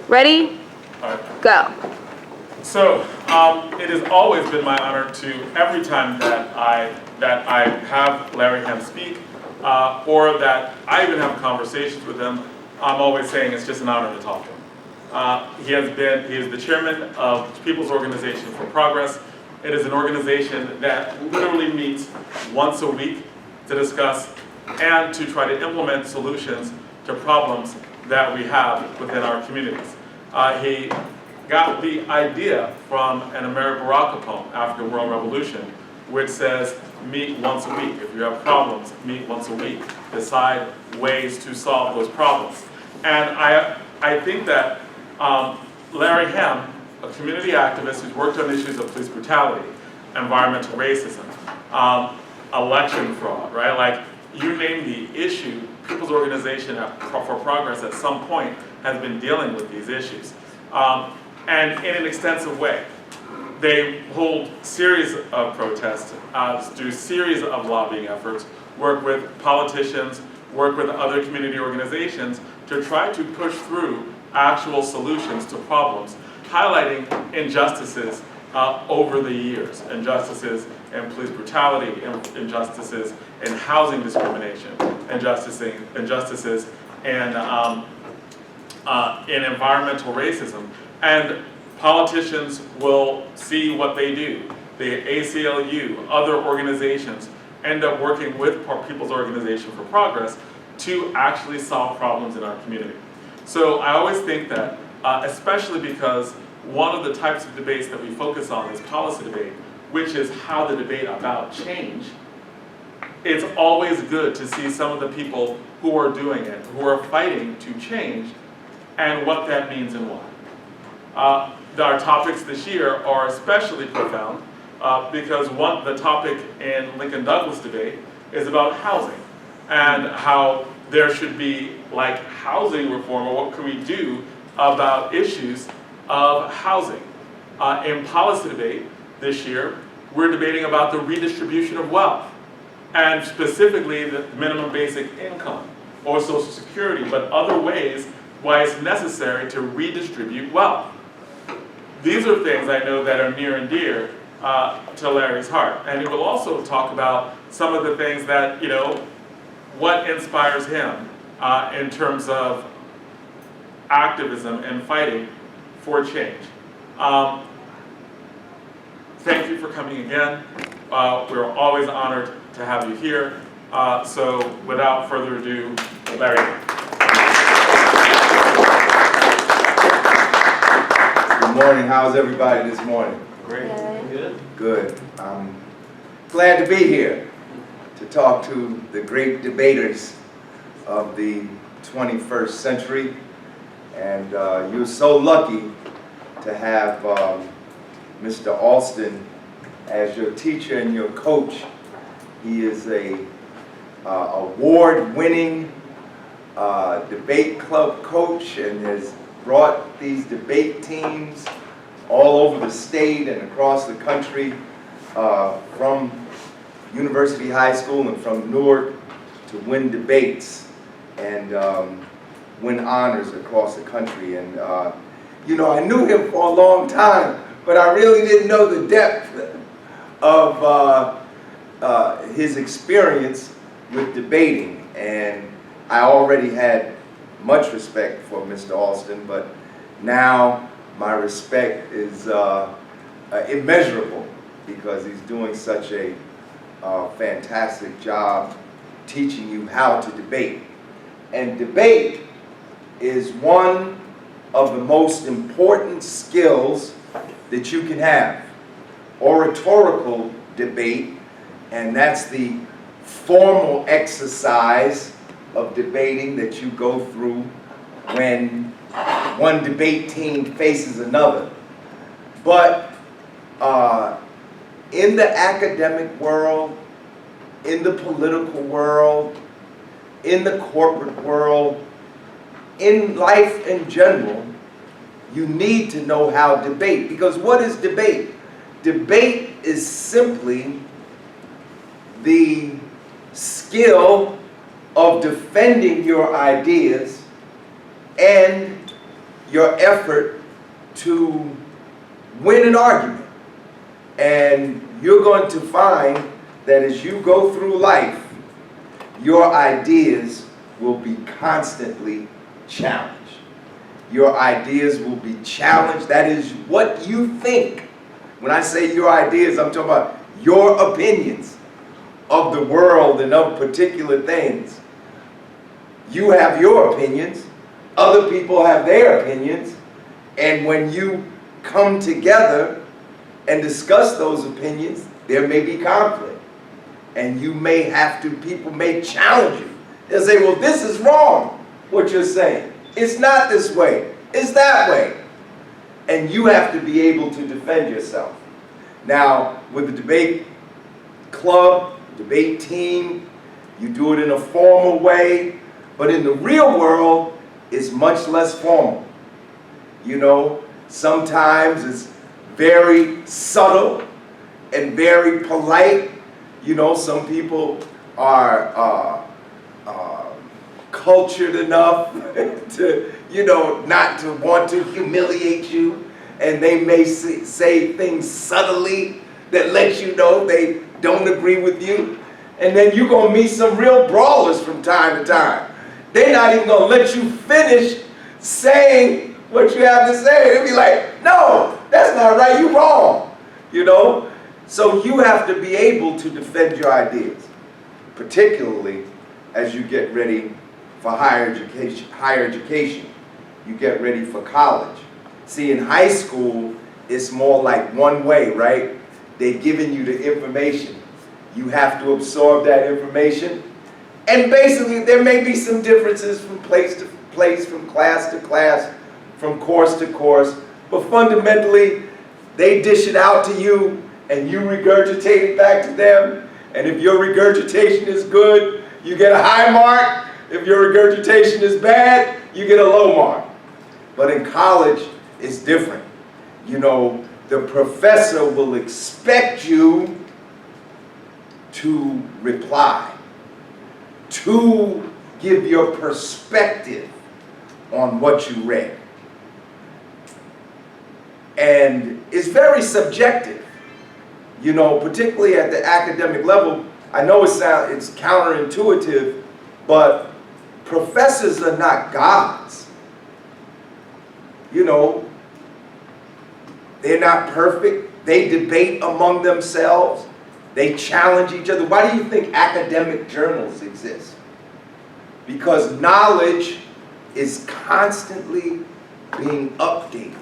Ready? All right. Go. So it has always been my honor to, every time that I have Larry Hamm speak, or that I even have conversations with him, I'm always saying it's just an honor to talk to him. He is the chairman of People's Organization for Progress. It is an organization that literally meets once a week to discuss and to try to implement solutions to problems that we have within our communities. He got the idea from an Amiri Baraka poem after the World Revolution, which says, meet once a week. If you have problems, meet once a week. Decide ways to solve those problems. And I think that Larry Hamm, a community activist who's worked on issues of police brutality, environmental racism, election fraud, right? Like, you name the issue, People's Organization for Progress at some point has been dealing with these issues. And in an extensive way. They hold series of protests, do series of lobbying efforts, work with politicians, work with other community organizations to try to push through actual solutions to problems, highlighting injustices over the years, injustices in police brutality, injustices in housing discrimination, injustices in environmental racism. And politicians will see what they do. The ACLU, other organizations, end up working with People's Organization for Progress to actually solve problems in our community. So I always think that, especially because one of the types of debates that we focus on is policy debate, which is how the debate about change, it's always good to see some of the people who are doing it, who are fighting to change, and what that means and why. Our topics this year are especially profound because the topic in Lincoln Douglas debate is about housing and how there should be like housing reform, or what can we do about issues of housing. In policy debate this year, we're debating about the redistribution of wealth, and specifically the minimum basic income or Social Security, but other ways why it's necessary to redistribute wealth. These are things I know that are near and dear to Larry's heart. And he will also talk about some of the things that, what inspires him in terms of activism and fighting for change. Thank you for coming again. We're always honored to have you here. So without further ado, Larry. Good morning. How's everybody this morning? Great. Good. Good. I'm glad to be here to talk to the great debaters of the 21st century. And you're so lucky to have Mr. Alston as your teacher and your coach. He is a award-winning debate club coach and has brought these debate teams all over the state and across the country, from University High School and from Newark, to win debates and win honors across the country. And I knew him for a long time, but I really didn't know the depth of his experience with debating. And I already had much respect for Mr. Alston, but now my respect is immeasurable because he's doing such a fantastic job teaching you how to debate. And debate is one of the most important skills that you can have. Oratorical debate, and that's the formal exercise of debating that you go through when one debate team faces another. But in the academic world, in the political world, in the corporate world, in life in general, you need to know how to debate. Because what is debate? Debate is simply the skill of defending your ideas and your effort to win an argument. And you're going to find that as you go through life, your ideas will be constantly challenged. Your ideas will be challenged. That is what you think. When I say your ideas, I'm talking about your opinions of the world and of particular things. You have your opinions. Other people have their opinions. And when you come together and discuss those opinions, there may be conflict. And you may have to, people may challenge you. They'll say, well, this is wrong, what you're saying. It's not this way, it's that way. And you have to be able to defend yourself. Now, with the debate club, debate team, you do it in a formal way, but in the real world, it's much less formal. You know, sometimes it's very subtle and very polite. You know, some people are cultured enough to, you know, not to want to humiliate you, and they may say things subtly that let you know they don't agree with you. And then you're going to meet some real brawlers from time to time. They're not even going to let you finish saying what you have to say. They'll be like, no, that's not right, you're wrong. You know? So you have to be able to defend your ideas, particularly as you get ready for higher education. You get ready for college. See, in high school, it's more like one way, right? They're giving you the information. You have to absorb that information. And basically, there may be some differences from place to place, from class to class, from course to course. But fundamentally, they dish it out to you, and you regurgitate it back to them. And if your regurgitation is good, you get a high mark. If your regurgitation is bad, you get a low mark. But in college, it's different. You know, the professor will expect you to reply, to give your perspective on what you read. And it's very subjective, you know, particularly at the academic level. I know it's counterintuitive, but professors are not gods. You know, they're not perfect. They debate among themselves. They challenge each other. Why do you think academic journals exist? Because knowledge is constantly being updated.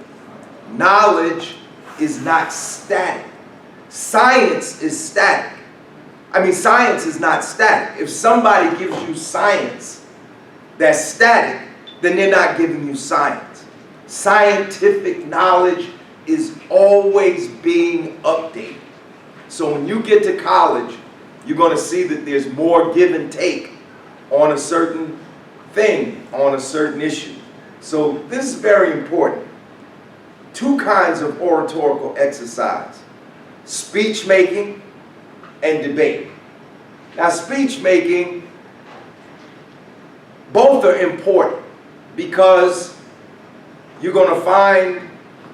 Knowledge is not static. Science is static. I mean, science is not static. If somebody gives you science that's static, then they're not giving you science. Scientific knowledge is always being updated. So when you get to college, you're going to see that there's more give and take on a certain thing, on a certain issue. So this is very important. Two kinds of oratorical exercise: speech making and debate. Now, speech making, both are important because you're going to find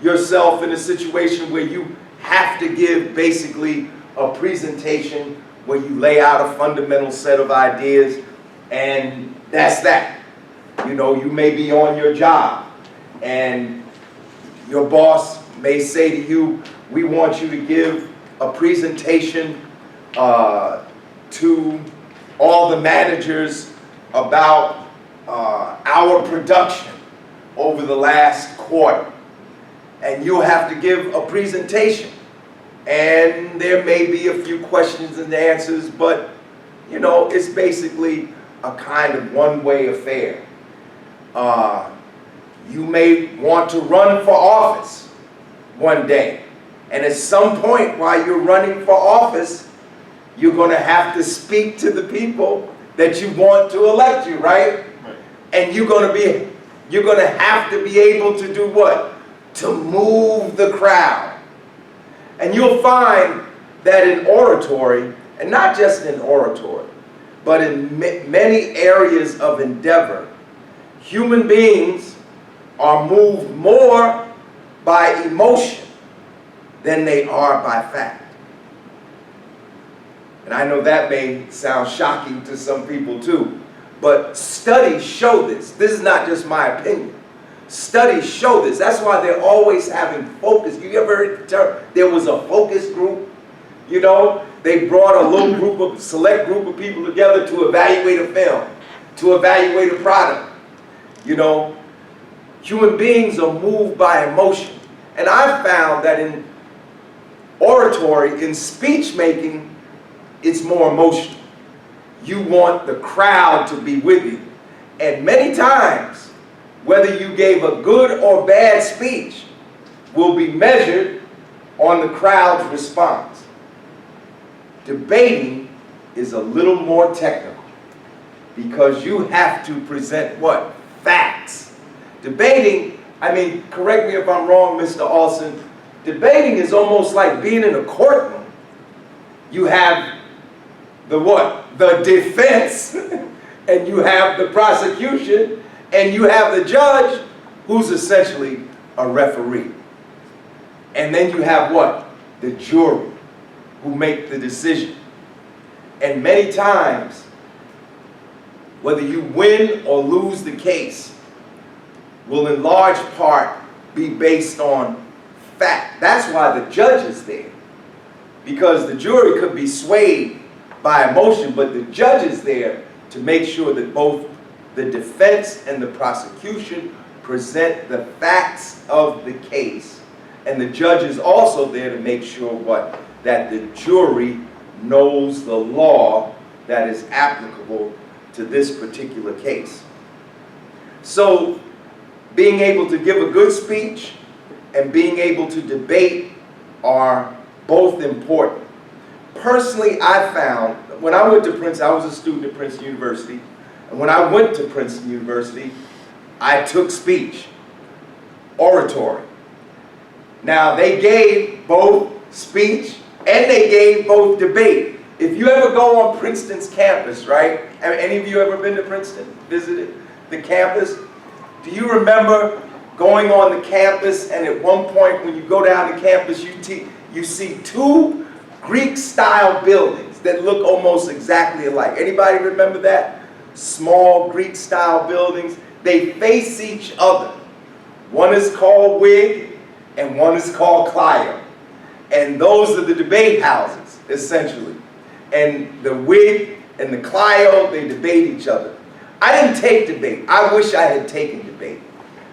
yourself in a situation where you have to give basically a presentation where you lay out a fundamental set of ideas, and that's that. You know, you may be on your job and your boss may say to you, we want you to give a presentation to all the managers about our production over the last quarter. And you'll have to give a presentation. And there may be a few questions and answers, but you know, it's basically a kind of one-way affair. You may want to run for office one day. And at some point while you're running for office, you're going to have to speak to the people that you want to elect you, right? And you're going to have to be able to do what? To move the crowd. And you'll find that in oratory, and not just in oratory, but in many areas of endeavor, human beings are moved more by emotion than they are by fact. And I know that may sound shocking to some people too, but studies show this. This is not just my opinion. Studies show this. That's why they're always having focus. You ever heard the term, there was a focus group? You know, they brought a little group of, select group of people together to evaluate a film, to evaluate a product. You know, human beings are moved by emotion. And I've found that in oratory, in speech making, it's more emotional. You want the crowd to be with you. And many times, whether you gave a good or bad speech will be measured on the crowd's response. Debating is a little more technical because you have to present what? Facts. Debating, I mean, correct me if I'm wrong, Mr. Alston, debating is almost like being in a courtroom. You have the what? The defense, and you have the prosecution, and you have the judge, who's essentially a referee. And then you have what? The jury, who make the decision. And many times, whether you win or lose the case, will in large part be based on fact. That's why the judge is there. Because the jury could be swayed by emotion, but the judge is there to make sure that both the defense and the prosecution present the facts of the case. And the judge is also there to make sure what? That the jury knows the law that is applicable to this particular case. So, being able to give a good speech and being able to debate are both important. Personally, I found, when I went to Princeton, I was a student at Princeton University, and when I went to Princeton University, I took speech, oratory. Now, they gave both speech and they gave both debate. If you ever go on Princeton's campus, right? Have any of you ever been to Princeton, visited the campus? Do you remember going on the campus, and at one point when you go down the campus, you see two Greek-style buildings that look almost exactly alike? Anybody remember that? Small Greek-style buildings. They face each other. One is called Whig and one is called Clio. And those are the debate houses, essentially. And the Whig and the Clio, they debate each other. I didn't take debate. I wish I had taken debate.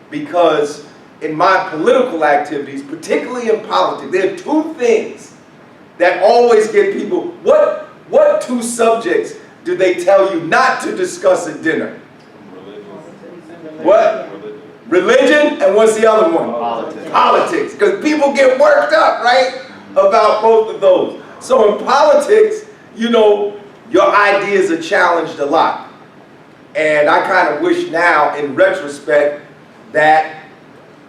Because in my political activities, particularly in politics, there are two things that always get people, what two subjects do they tell you not to discuss at dinner? Religion. What? Religion, and what's the other one? Politics. Politics, because people get worked up, right, about both of those. So in politics, you know, your ideas are challenged a lot. And I kind of wish now, in retrospect, that,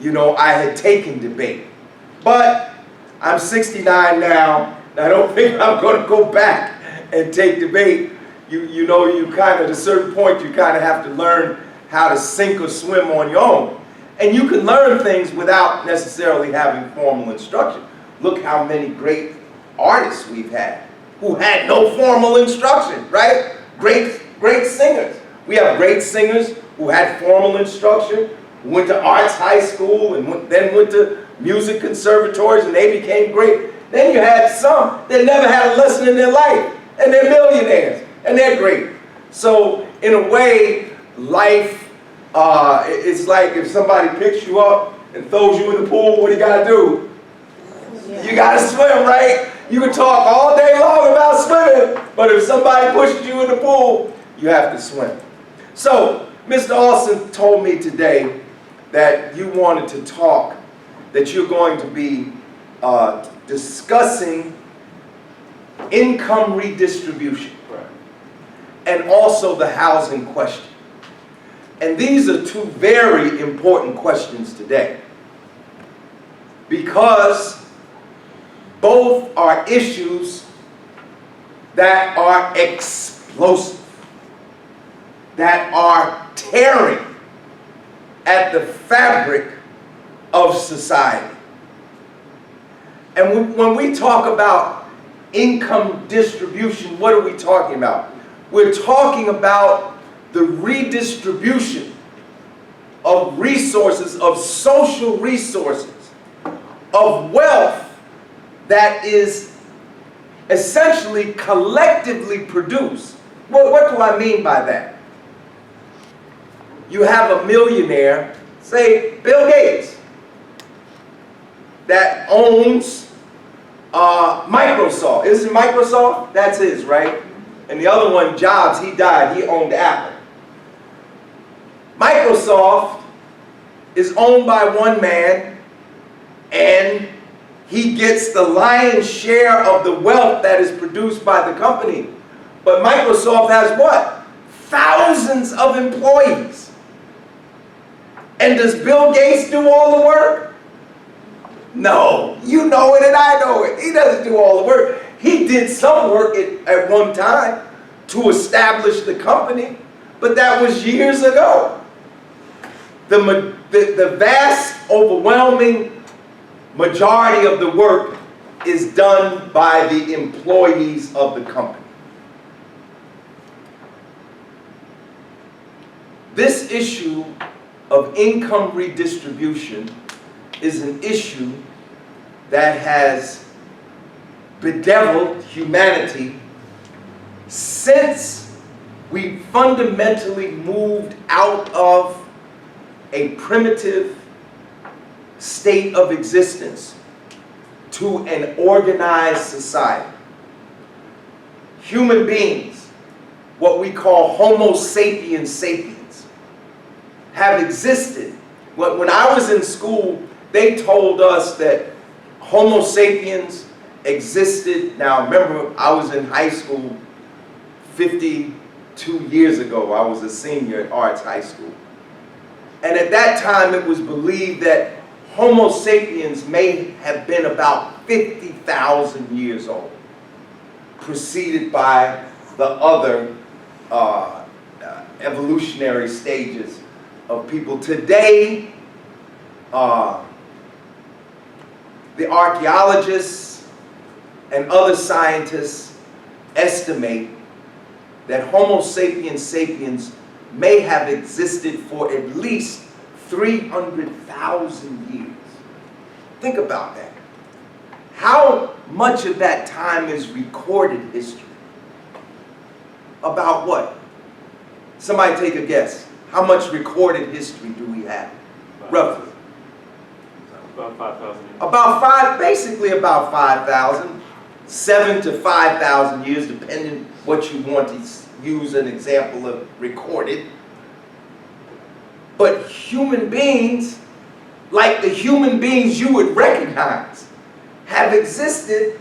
you know, I had taken debate. But I'm 69 now, and I don't think I'm going to go back and take debate. You know, you kind of, at a certain point, you kind of have to learn how to sink or swim on your own. And you can learn things without necessarily having formal instruction. Look how many great artists we've had who had no formal instruction, right? Great singers. We have great singers who had formal instruction, who went to arts high school and then went to music conservatories, and they became great. Then you had some that never had a lesson in their life, and they're millionaires, and they're great. So in a way, life, it's like if somebody picks you up and throws you in the pool, what do you gotta do? You gotta swim, right? You can talk all day long about swimming, but if somebody pushes you in the pool, you have to swim. So, Mr. Alston told me today that you wanted to talk, that you're going to be discussing income redistribution and also the housing question. And these are two very important questions today, because both are issues that are explosive, that are tearing at the fabric of society. And when we talk about income distribution, what are we talking about? We're talking about the redistribution of resources, of social resources, of wealth that is essentially collectively produced. What do I mean by that? You have a millionaire, say Bill Gates, that owns Microsoft. Isn't Microsoft? That's his, right? And the other one, Jobs, he died, he owned Apple. Microsoft is owned by one man, and he gets the lion's share of the wealth that is produced by the company. But Microsoft has what? Thousands of employees. And does Bill Gates do all the work? No. You know it and I know it. He doesn't do all the work. He did some work at one time to establish the company, but that was years ago. The vast, overwhelming majority of the work is done by the employees of the company. This issue of income redistribution is an issue that has bedeviled humanity since we fundamentally moved out of a primitive state of existence to an organized society. Human beings, what we call Homo sapiens sapiens, have existed. When I was in school, they told us that Homo sapiens existed. Now remember, I was in high school 52 years ago. I was a senior at Arts High School. And at that time, it was believed that Homo sapiens may have been about 50,000 years old, preceded by the other evolutionary stages of people. Today, the archaeologists and other scientists estimate that Homo sapiens sapiens may have existed for at least 300,000 years. Think about that. How much of that time is recorded history? About what? Somebody take a guess. How much recorded history do we have? Roughly. About 5,000 years. Basically about 5,000. 7 to 5,000 years, depending what you want to use an example of recorded. But human beings, like the human beings you would recognize, have existed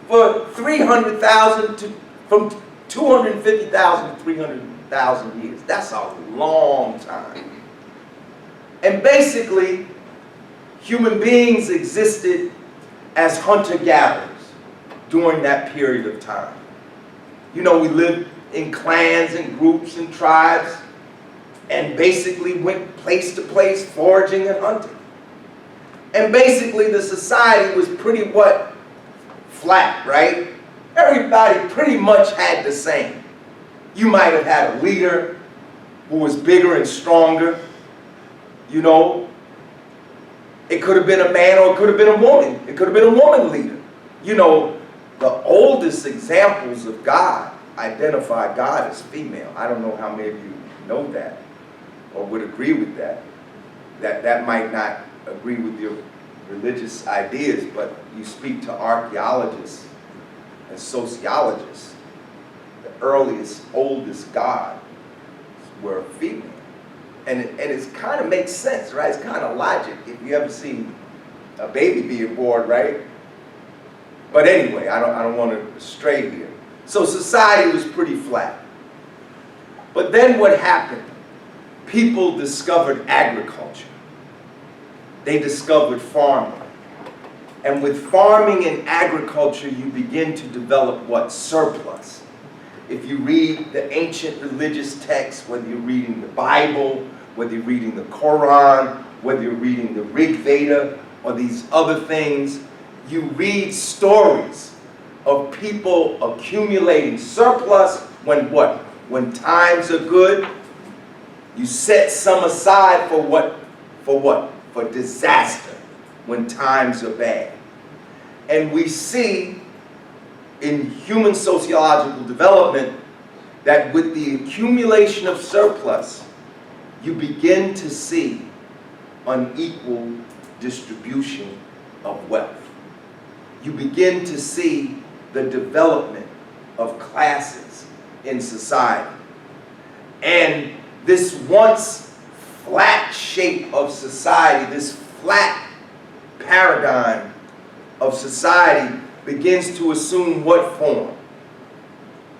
for 300,000 to, from 250,000 to 300,000 years. That's a long time. And basically, human beings existed as hunter-gatherers during that period of time. You know, we lived in clans and groups and tribes and basically went place to place foraging and hunting. And basically the society was pretty flat, right? Everybody pretty much had the same. You might have had a leader who was bigger and stronger, you know. It could have been a man or it could have been a woman. It could have been a woman leader. You know, the oldest examples of God identify God as female. I don't know how many of you know that or would agree with that. That might not agree with your religious ideas, but you speak to archaeologists and sociologists. The earliest, oldest gods were female. And it kind of makes sense, right? It's kind of logic if you ever seen a baby being born, right? But anyway, I don't want to stray here. So society was pretty flat. But then what happened? People discovered agriculture. They discovered farming. And with farming and agriculture, you begin to develop what? Surplus. If you read the ancient religious texts, whether you're reading the Bible, whether you're reading the Quran, whether you're reading the Rig Veda, or these other things, you read stories of people accumulating surplus when what? When times are good, you set some aside for what? For what? For disaster when times are bad. And we see in human sociological development that with the accumulation of surplus, you begin to see unequal distribution of wealth. You begin to see the development of classes in society. And this once flat shape of society, this flat paradigm of society begins to assume what form?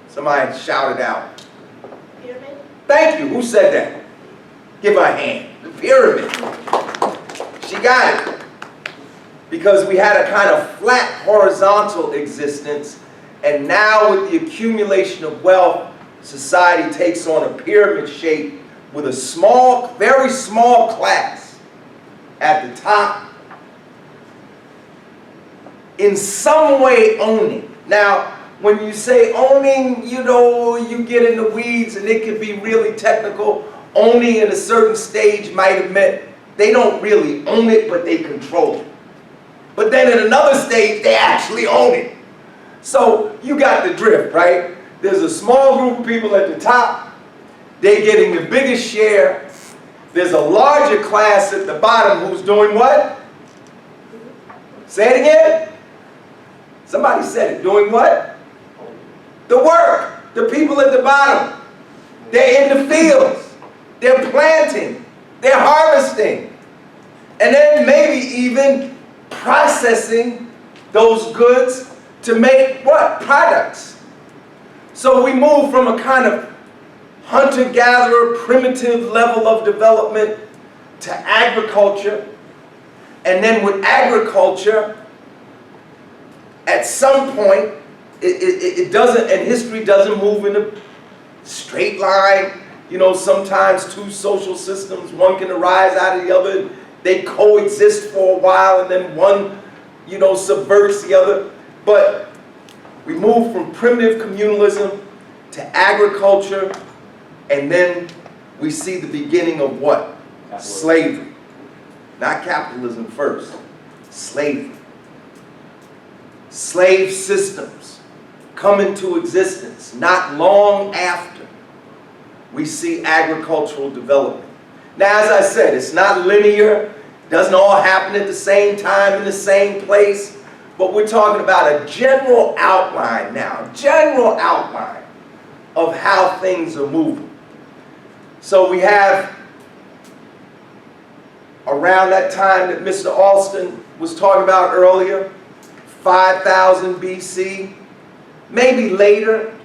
Somebody shouted out. Pyramid? Thank you. Who said that? Give her a hand. The pyramid. She got it. Because we had a kind of flat horizontal existence, and now with the accumulation of wealth, society takes on a pyramid shape with a small, very small class at the top, in some way owning. Now, when you say owning, you know, you get in the weeds and it can be really technical. Owning at a certain stage might have meant they don't really own it, but they control it. But then at another stage, they actually own it. So you got the drift, right? There's a small group of people at the top. They're getting the biggest share. There's a larger class at the bottom who's doing what? Say it again. Somebody said it. Doing what? The work. The people at the bottom. They're in the fields. They're planting. They're harvesting. And then maybe even processing those goods to make what? Products. So we move from a kind of hunter-gatherer, primitive level of development to agriculture. And then with agriculture, at some point, it doesn't, and history doesn't move in a straight line. You know, sometimes two social systems, one can arise out of the other. They coexist for a while, and then one, you know, subverts the other. But we move from primitive communalism to agriculture, and then we see the beginning of what? Slavery. Not capitalism first. Slavery. Slave systems come into existence not long after we see agricultural development. Now, as I said, it's not linear. It doesn't all happen at the same time in the same place. But we're talking about a general outline now, general outline of how things are moving. So we have, around that time that Mr. Alston was talking about earlier, 5,000 BC, maybe later,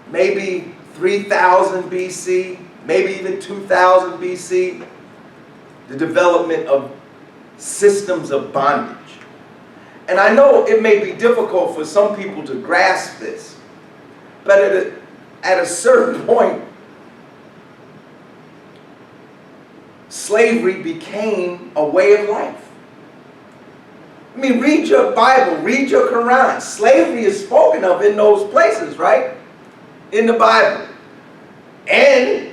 maybe 3,000 BC, maybe even 2,000 BC, the development of systems of bondage. And I know it may be difficult for some people to grasp this, but at a certain point, slavery became a way of life. I mean, read your Bible, read your Quran. Slavery is spoken of in those places, right? In the Bible. And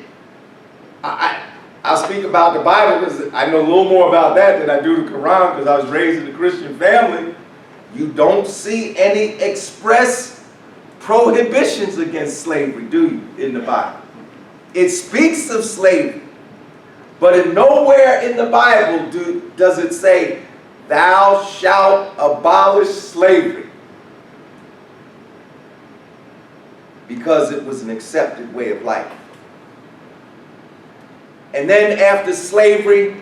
I'll speak about the Bible because I know a little more about that than I do the Quran because I was raised in a Christian family. You don't see any express prohibitions against slavery, do you, in the Bible? It speaks of slavery, but in nowhere in the Bible does it say, "Thou shalt abolish slavery," because it was an accepted way of life. And then after slavery,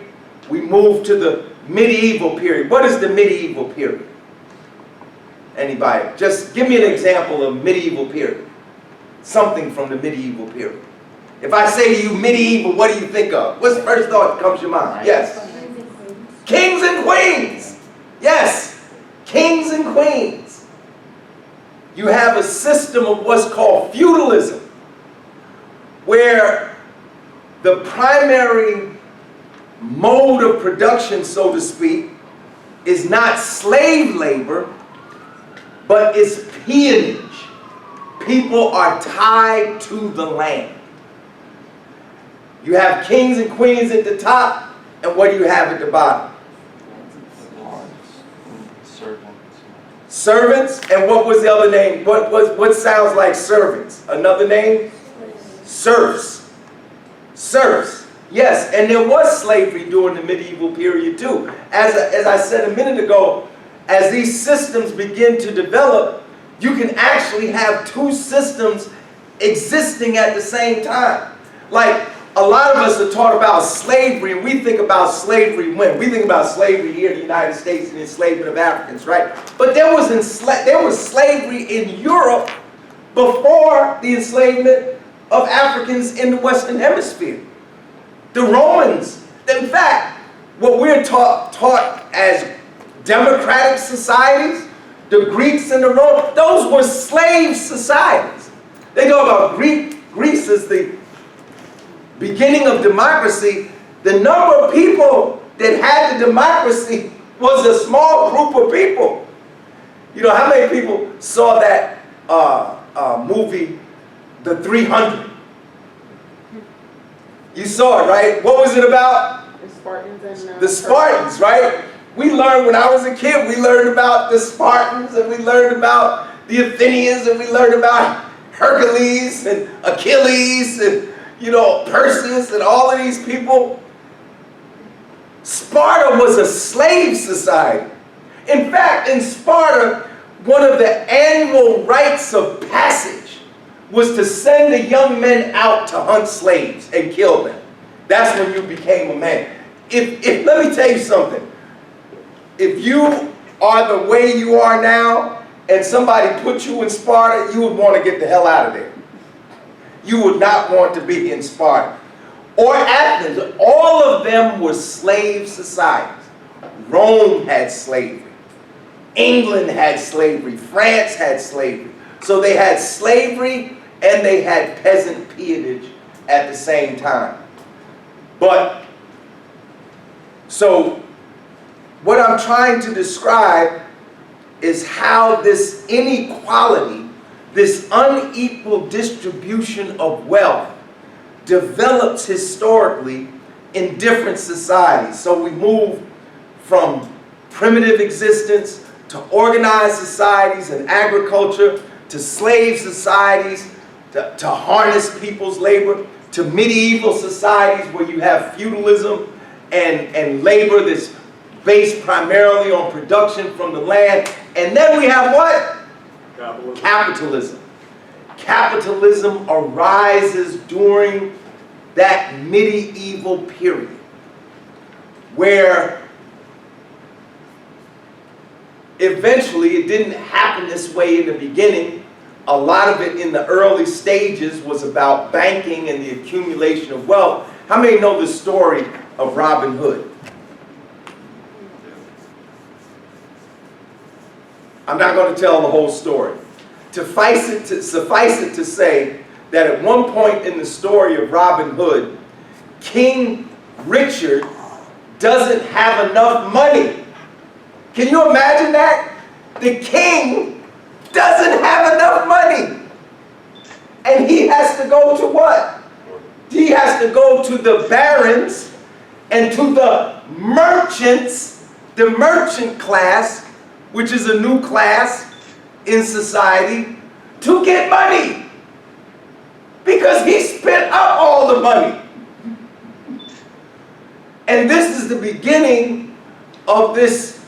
we move to the medieval period. What is the medieval period? Anybody? Just give me an example of medieval period. Something from the medieval period. If I say to you medieval, what do you think of? What's the first thought that comes to your mind? Yes. Kings and queens. Yes. Kings and queens. You have a system of what's called feudalism, where the primary mode of production, so to speak, is not slave labor, but it's peonage. People are tied to the land. You have kings and queens at the top, and what do you have at the bottom? Servants, and what was the other name? What sounds like servants? Another name? Serfs. Serfs. Yes, and there was slavery during the medieval period too. As I said a minute ago, as these systems begin to develop, you can actually have two systems existing at the same time. Like, a lot of us are taught about slavery, and we think about slavery when? We think about slavery here in the United States and enslavement of Africans, right? But there was slavery in Europe before the enslavement of Africans in the Western Hemisphere. The Romans, in fact, what we're taught as democratic societies, the Greeks and the Romans, those were slave societies. They go about Greece as the beginning of democracy. The number of people that had the democracy was a small group of people. You know, how many people saw that movie, The 300? You saw it, right? What was it about? The Spartans and the Spartans, right? We learned when I was a kid, we learned about the Spartans, and we learned about the Athenians, and we learned about Hercules and Achilles and, you know, Perseus and all of these people. Sparta was a slave society. In fact, in Sparta, one of the annual rites of passage was to send the young men out to hunt slaves and kill them. That's when you became a man. If let me tell you something. If you are the way you are now, and somebody put you in Sparta, you would want to get the hell out of there. You would not want to be in Sparta. Or Athens. All of them were slave societies. Rome had slavery. England had slavery. France had slavery. So they had slavery and they had peasant peonage at the same time. But, so, what I'm trying to describe is how this inequality, this unequal distribution of wealth, develops historically in different societies. So we move from primitive existence to organized societies and agriculture, to slave societies, to harness people's labor, to medieval societies where you have feudalism and labor that's based primarily on production from the land. And then we have what? Capitalism. Capitalism arises during that medieval period where eventually it didn't happen this way in the beginning. A lot of it in the early stages was about banking and the accumulation of wealth. How many know the story of Robin Hood? I'm not going to tell the whole story. Suffice it to say that at one point in the story of Robin Hood, King Richard doesn't have enough money. Can you imagine that? The king doesn't have enough money. And he has to go to what? He has to go to the barons and to the merchants, the merchant class, which is a new class in society, to get money. Because he spent up all the money. And this is the beginning of this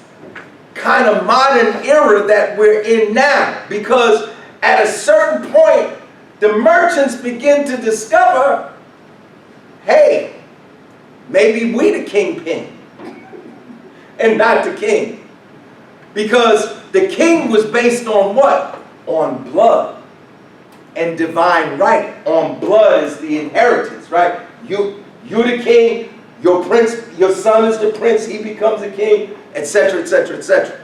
kind of modern era that we're in now. Because at a certain point, the merchants begin to discover, hey, maybe we the kingpin and not the king. Because the king was based on what? On blood and divine right. On blood is the inheritance, right? You the king, your prince, your son is the prince, he becomes a king, etc., etc., etc.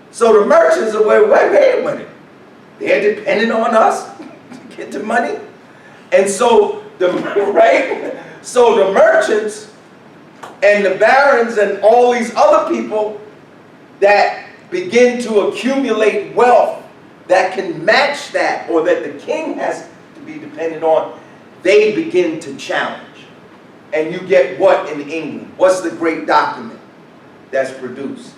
So the merchants are, wait a minute. They're dependent on us to get the money. And so the, right? So the merchants And the barons and all these other people that begin to accumulate wealth that can match that, or that the king has to be dependent on, they begin to challenge. And you get what in England? What's the great document that's produced?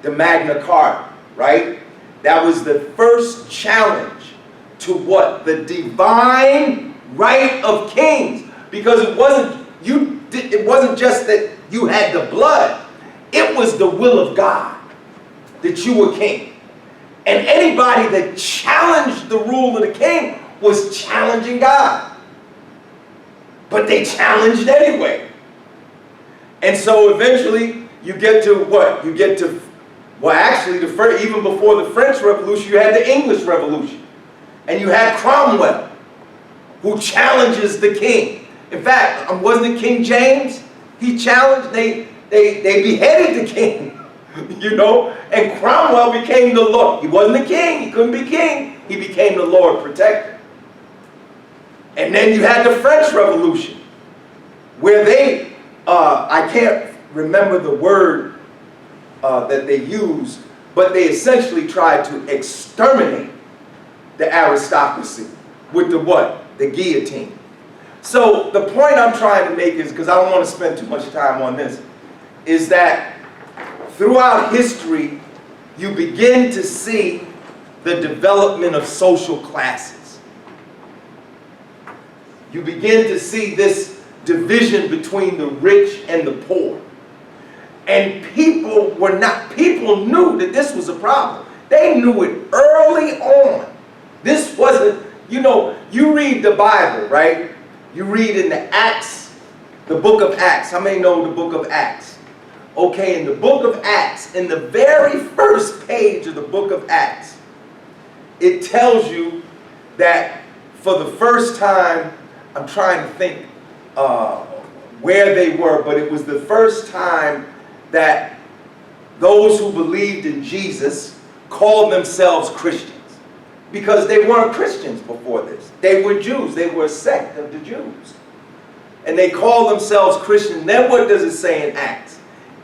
The Magna Carta, right? That was the first challenge to what? The divine right of kings. Because it wasn't just that you had the blood. It was the will of God that you were king. And anybody that challenged the rule of the king was challenging God. But they challenged anyway. And so eventually you get to what? You get to, well, actually, even before the French Revolution, you had the English Revolution. And you had Cromwell, who challenges the king. In fact, wasn't it King James? He challenged, they beheaded the king, you know, and Cromwell became the Lord. He wasn't the king, he couldn't be king. He became the Lord Protector. And then you had the French Revolution, where they, I can't remember the word that they used, but they essentially tried to exterminate the aristocracy with the what? The guillotine. So the point I'm trying to make is, because I don't want to spend too much time on this, is that throughout history, you begin to see the development of social classes. You begin to see this division between the rich and the poor. And people knew that this was a problem. They knew it early on. This wasn't, you know, you read the Bible, right? You read in the Acts, the book of Acts. How many know the book of Acts? Okay, in the book of Acts, in the very first page of the book of Acts, it tells you that for the first time, I'm trying to think where they were, but it was the first time that those who believed in Jesus called themselves Christians. Because they weren't Christians before this. They were Jews. They were a sect of the Jews. And they called themselves Christians. Then what does it say in Acts?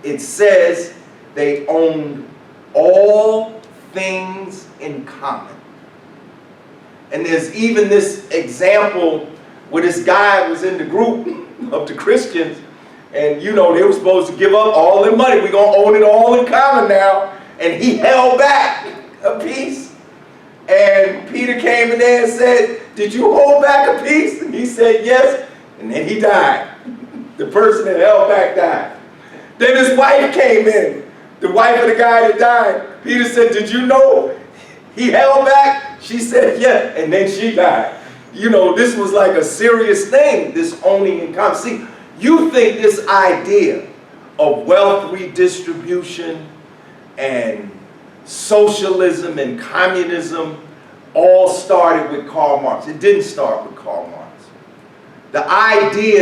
It says they owned all things in common. And there's even this example where this guy was in the group of the Christians, and you know, they were supposed to give up all their money. We're going to own it all in common now. And he held back a piece. And Peter came in there and said, "Did you hold back a piece?" And he said, "Yes." And then he died. The person that held back died. Then his wife came in, the wife of the guy that died. Peter said, "Did you know he held back?" She said, "Yeah." And then she died. You know, this was like a serious thing, this owning in common. See, you think this idea of wealth redistribution and socialism and communism all started with Karl Marx. It didn't start with Karl Marx. The idea